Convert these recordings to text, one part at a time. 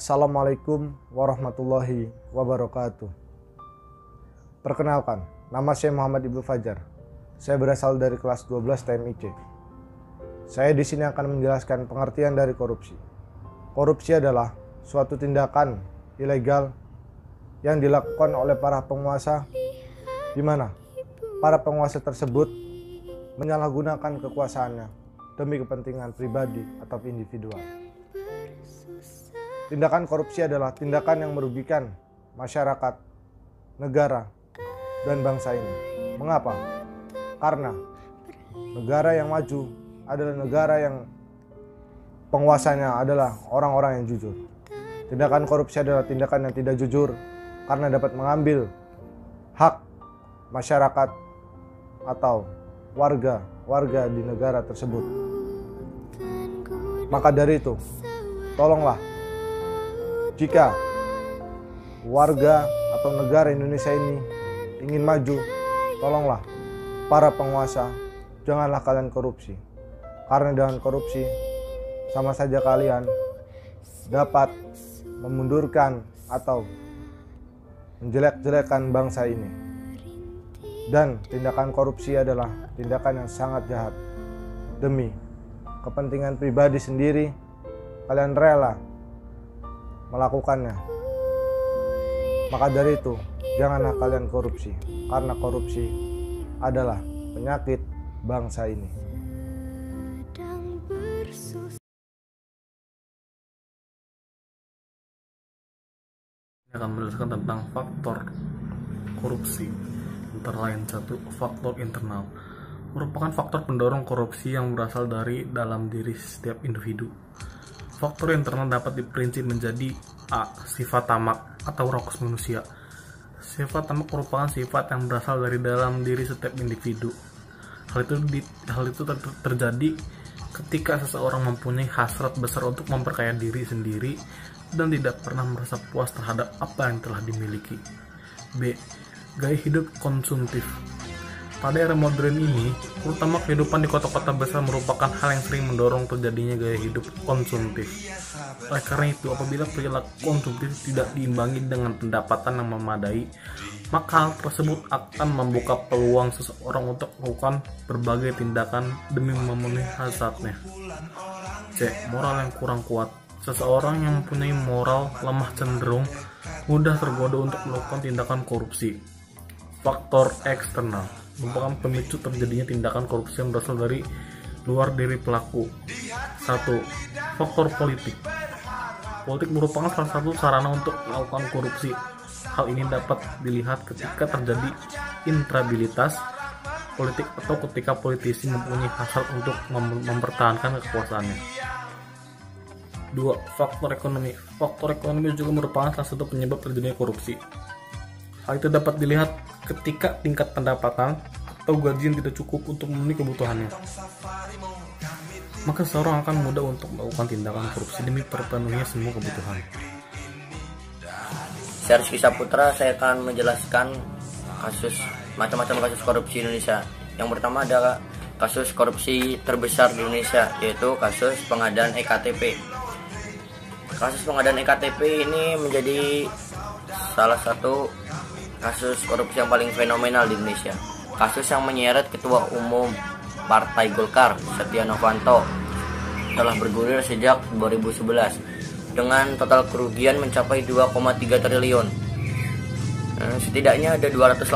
Assalamualaikum warahmatullahi wabarakatuh. Perkenalkan, nama saya Muhammad Ibnu Fajar. Saya berasal dari kelas 12 TMIC. Saya di sini akan menjelaskan pengertian dari korupsi. Korupsi adalah suatu tindakan ilegal yang dilakukan oleh para penguasa, di mana para penguasa tersebut menyalahgunakan kekuasaannya demi kepentingan pribadi atau individual. Tindakan korupsi adalah tindakan yang merugikan masyarakat, negara, dan bangsa ini. Mengapa? Karena negara yang maju adalah negara yang penguasanya adalah orang-orang yang jujur. Tindakan korupsi adalah tindakan yang tidak jujur karena dapat mengambil hak masyarakat atau warga di negara tersebut. Maka dari itu, tolonglah jika warga atau negara Indonesia ini ingin maju, tolonglah para penguasa, janganlah kalian korupsi. Karena dengan korupsi, sama saja kalian dapat memundurkan atau menjelek-jelekan bangsa ini. Dan tindakan korupsi adalah tindakan yang sangat jahat. Demi kepentingan pribadi sendiri, kalian rela melakukannya. Maka dari itu, janganlah kalian korupsi, karena korupsi adalah penyakit bangsa ini. Ini akan menjelaskan tentang faktor korupsi. Antara lain, satu, faktor internal merupakan faktor pendorong korupsi yang berasal dari dalam diri setiap individu. Faktor internal dapat diperinci menjadi A. Sifat tamak atau rakus manusia. Sifat tamak merupakan sifat yang berasal dari dalam diri setiap individu. Hal itu terjadi ketika seseorang mempunyai hasrat besar untuk memperkaya diri sendiri dan tidak pernah merasa puas terhadap apa yang telah dimiliki. B. Gaya hidup konsumtif. Pada era modern ini, terutama kehidupan di kota-kota besar merupakan hal yang sering mendorong terjadinya gaya hidup konsumtif. Oleh karena itu, apabila perilaku konsumtif tidak diimbangi dengan pendapatan yang memadai, maka hal tersebut akan membuka peluang seseorang untuk melakukan berbagai tindakan demi memenuhi hasratnya. C. Moral yang kurang kuat. Seseorang yang mempunyai moral lemah cenderung mudah tergoda untuk melakukan tindakan korupsi. Faktor eksternal merupakan pemicu terjadinya tindakan korupsi yang berasal dari luar diri pelaku. 1. Faktor politik. Politik merupakan salah satu sarana untuk melakukan korupsi. Hal ini dapat dilihat ketika terjadi instabilitas politik atau ketika politisi mempunyai hasrat untuk mempertahankan kekuasaannya. 2. Faktor ekonomi. Faktor ekonomi juga merupakan salah satu penyebab terjadinya korupsi. Hal itu dapat dilihat ketika tingkat pendapatan atau gaji yang tidak cukup untuk memenuhi kebutuhannya. Maka seseorang akan mudah untuk melakukan tindakan korupsi demi terpenuhinya semua kebutuhan. Saya Rizky Saputra, saya akan menjelaskan macam-macam kasus korupsi Indonesia. Yang pertama adalah kasus korupsi terbesar di Indonesia, yaitu kasus pengadaan EKTP. Kasus pengadaan EKTP ini menjadi salah satu kasus korupsi yang paling fenomenal di Indonesia. Kasus yang menyeret Ketua Umum Partai Golkar, Setia Novanto, telah bergulir sejak 2011 dengan total kerugian mencapai 2,3 triliun. Setidaknya ada 280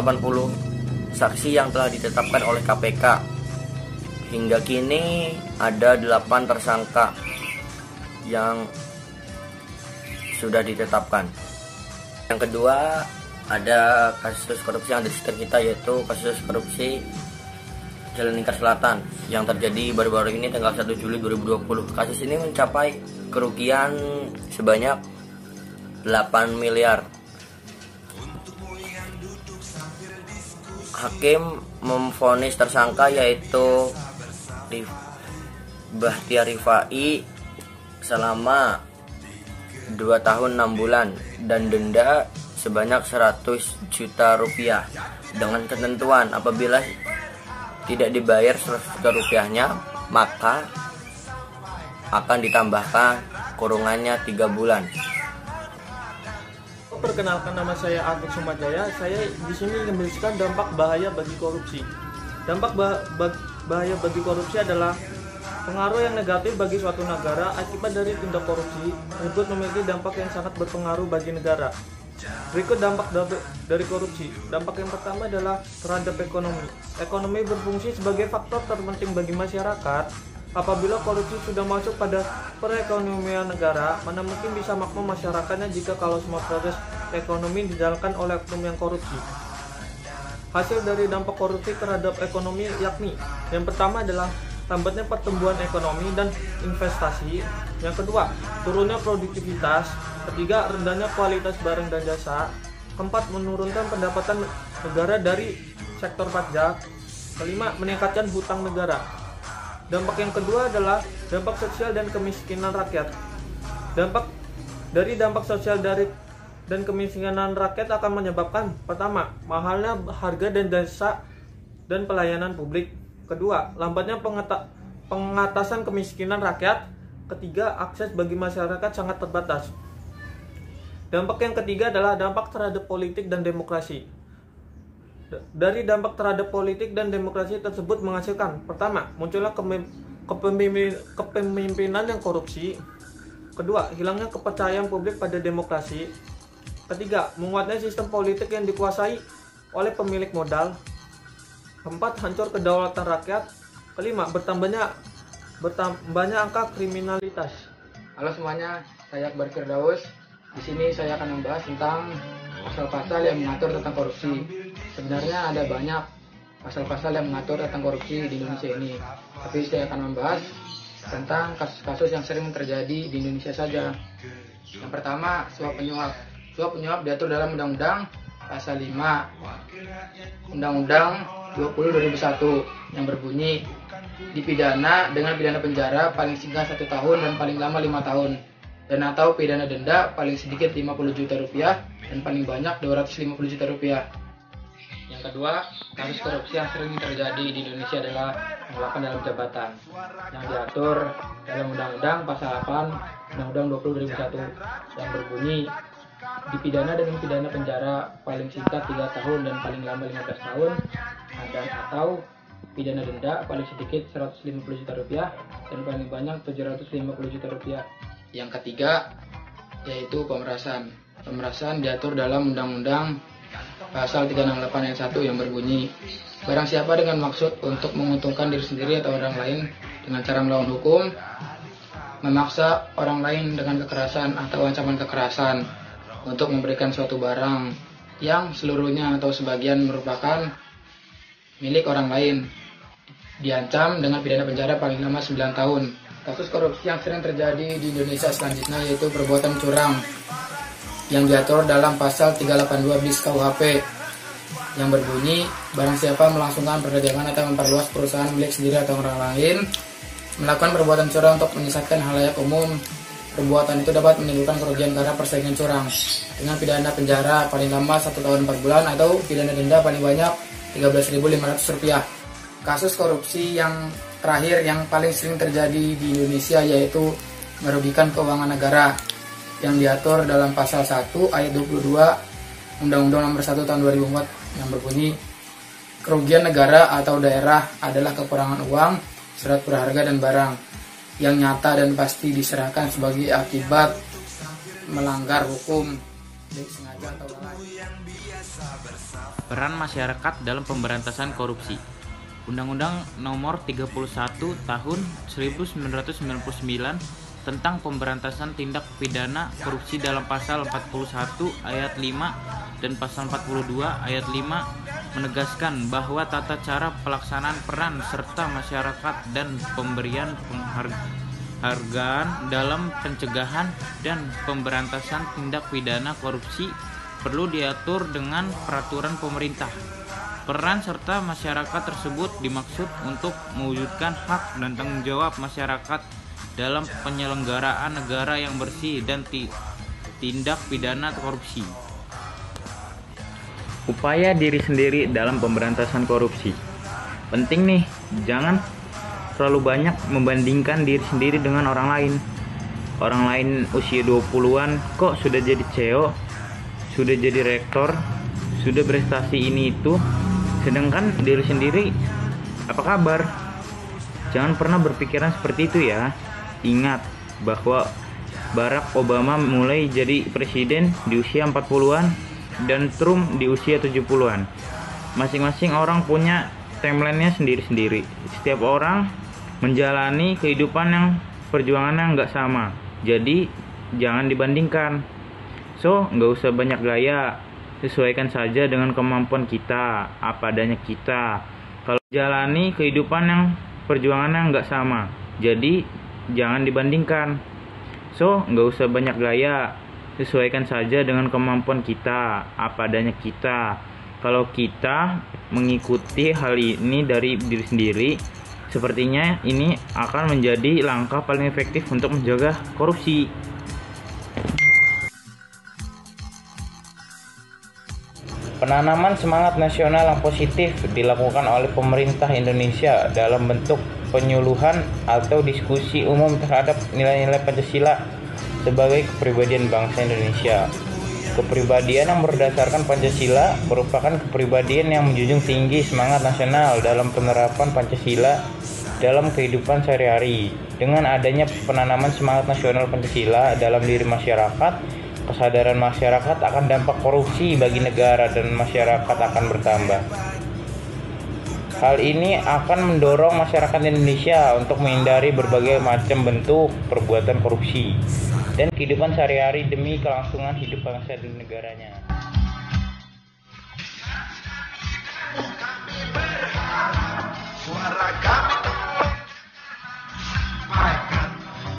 saksi yang telah ditetapkan oleh KPK. Hingga kini ada 8 tersangka yang sudah ditetapkan. Yang kedua, ada kasus korupsi yang ada di sekitar kita, yaitu kasus korupsi Jalan Lingkar Selatan yang terjadi baru-baru ini tanggal 1 Juli 2020. Kasus ini mencapai kerugian sebanyak 8 miliar. Hakim memvonis tersangka yaitu Bahtiar Rifai selama 2 tahun 6 bulan dan denda sebanyak 100 juta rupiah dengan ketentuan apabila tidak dibayar 100 juta rupiahnya maka akan ditambahkan kurungannya 3 bulan. Perkenalkan, nama saya Agus Sumajaya. Saya di sini menuliskan dampak bahaya bagi korupsi. Dampak bahaya bagi korupsi adalah pengaruh yang negatif bagi suatu negara akibat dari tindak korupsi tersebut memiliki dampak yang sangat berpengaruh bagi negara. Berikut dampak dari korupsi. Dampak yang pertama adalah terhadap ekonomi. Ekonomi berfungsi sebagai faktor terpenting bagi masyarakat. Apabila korupsi sudah masuk pada perekonomian negara, mana mungkin bisa makmur masyarakatnya jika kalau semua proses ekonomi dijalankan oleh oknum yang korupsi. Hasil dari dampak korupsi terhadap ekonomi yakni yang pertama adalah lambatnya pertumbuhan ekonomi dan investasi. Yang kedua, turunnya produktivitas. Ketiga, rendahnya kualitas barang dan jasa. Keempat, menurunkan pendapatan negara dari sektor pajak. Kelima, meningkatkan hutang negara. Dampak yang kedua adalah dampak sosial dan kemiskinan rakyat. Dampak sosial dan kemiskinan rakyat akan menyebabkan pertama, mahalnya harga dan jasa dan pelayanan publik. Kedua, lambatnya pengatasan kemiskinan rakyat. Ketiga, akses bagi masyarakat sangat terbatas. Dampak yang ketiga adalah dampak terhadap politik dan demokrasi. Dari dampak terhadap politik dan demokrasi tersebut menghasilkan pertama, munculnya kepemimpinan yang korupsi. Kedua, hilangnya kepercayaan publik pada demokrasi. Ketiga, menguatnya sistem politik yang dikuasai oleh pemilik modal. Keempat, hancur kedaulatan rakyat. Kelima, bertambahnya angka kriminalitas. Halo semuanya, saya Akbar Firdaus. Di sini saya akan membahas tentang pasal-pasal yang mengatur tentang korupsi. Sebenarnya ada banyak pasal-pasal yang mengatur tentang korupsi di Indonesia ini, tapi saya akan membahas tentang kasus-kasus yang sering terjadi di Indonesia saja. Yang pertama, suap penyuap. Suap penyuap diatur dalam Undang-Undang Pasal 5 Undang-Undang 20/2001 yang berbunyi dipidana dengan pidana penjara paling singkat 1 tahun dan paling lama 5 tahun, dan atau pidana denda paling sedikit 50 juta rupiah dan paling banyak 250 juta rupiah. Yang kedua, kasus korupsi yang sering terjadi di Indonesia adalah penggelapan dalam jabatan yang diatur dalam Undang-Undang Pasal 8 Undang-Undang 20/2001 yang berbunyi dipidana dengan pidana penjara paling singkat 3 tahun dan paling lama 15 tahun, dan atau pidana denda paling sedikit 150 juta rupiah dan paling banyak 750 juta rupiah. Yang ketiga, yaitu pemerasan. Pemerasan diatur dalam Undang-Undang Pasal 368 ayat 1 yang berbunyi, barang siapa dengan maksud untuk menguntungkan diri sendiri atau orang lain dengan cara melawan hukum, memaksa orang lain dengan kekerasan atau ancaman kekerasan untuk memberikan suatu barang yang seluruhnya atau sebagian merupakan milik orang lain, diancam dengan pidana penjara paling lama 9 tahun. Kasus korupsi yang sering terjadi di Indonesia selanjutnya yaitu perbuatan curang yang diatur dalam pasal 382 bis KUHP yang berbunyi, barang siapa melangsungkan perdagangan atau memperluas perusahaan milik sendiri atau orang lain, melakukan perbuatan curang untuk menyesatkan halayak umum, perbuatan itu dapat menimbulkan kerugian karena persaingan curang dengan pidana penjara paling lama 1 tahun 4 bulan atau pidana denda paling banyak 13.500 rupiah. Kasus korupsi yang terakhir yang paling sering terjadi di Indonesia yaitu merugikan keuangan negara yang diatur dalam pasal 1 ayat 22 Undang-Undang Nomor 1 Tahun 2004 yang berbunyi, kerugian negara atau daerah adalah kekurangan uang, surat berharga dan barang yang nyata dan pasti diserahkan sebagai akibat melanggar hukum baik sengaja atau lalai. Peran masyarakat dalam pemberantasan korupsi. Undang-Undang Nomor 31 Tahun 1999 tentang pemberantasan tindak pidana korupsi dalam pasal 41 ayat 5 dan pasal 42 ayat 5 menegaskan bahwa tata cara pelaksanaan peran serta masyarakat dan pemberian penghargaan dalam pencegahan dan pemberantasan tindak pidana korupsi perlu diatur dengan peraturan pemerintah. Peran serta masyarakat tersebut dimaksud untuk mewujudkan hak dan tanggung jawab masyarakat dalam penyelenggaraan negara yang bersih dan tindak pidana korupsi. Upaya diri sendiri dalam pemberantasan korupsi. Penting nih, jangan terlalu banyak membandingkan diri sendiri dengan orang lain. Orang lain usia 20-an kok sudah jadi CEO, sudah jadi rektor, sudah prestasi ini itu, sedangkan diri sendiri apa kabar? Jangan pernah berpikiran seperti itu ya. Ingat bahwa Barack Obama mulai jadi presiden di usia 40-an dan Trump di usia 70-an. Masing-masing orang punya timeline-nya sendiri-sendiri. Setiap orang menjalani kehidupan yang perjuangannya nggak sama. Jadi jangan dibandingkan. So, nggak usah banyak gaya. Sesuaikan saja dengan kemampuan kita, apa adanya kita. Kalau jalani kehidupan yang perjuangannya nggak sama. Jadi jangan dibandingkan. So, nggak usah banyak gaya. Sesuaikan saja dengan kemampuan kita, apa adanya kita. Kalau kita mengikuti hal ini dari diri sendiri, sepertinya ini akan menjadi langkah paling efektif untuk menjaga korupsi. Penanaman semangat nasional yang positif dilakukan oleh pemerintah Indonesia dalam bentuk penyuluhan atau diskusi umum terhadap nilai-nilai Pancasila sebagai kepribadian bangsa Indonesia. Kepribadian yang berdasarkan Pancasila merupakan kepribadian yang menjunjung tinggi semangat nasional dalam penerapan Pancasila dalam kehidupan sehari-hari. Dengan adanya penanaman semangat nasional Pancasila dalam diri masyarakat, kesadaran masyarakat akan dampak korupsi bagi negara dan masyarakat akan bertambah. Hal ini akan mendorong masyarakat Indonesia untuk menghindari berbagai macam bentuk perbuatan korupsi dan kehidupan sehari-hari demi kelangsungan hidup bangsa dan negaranya.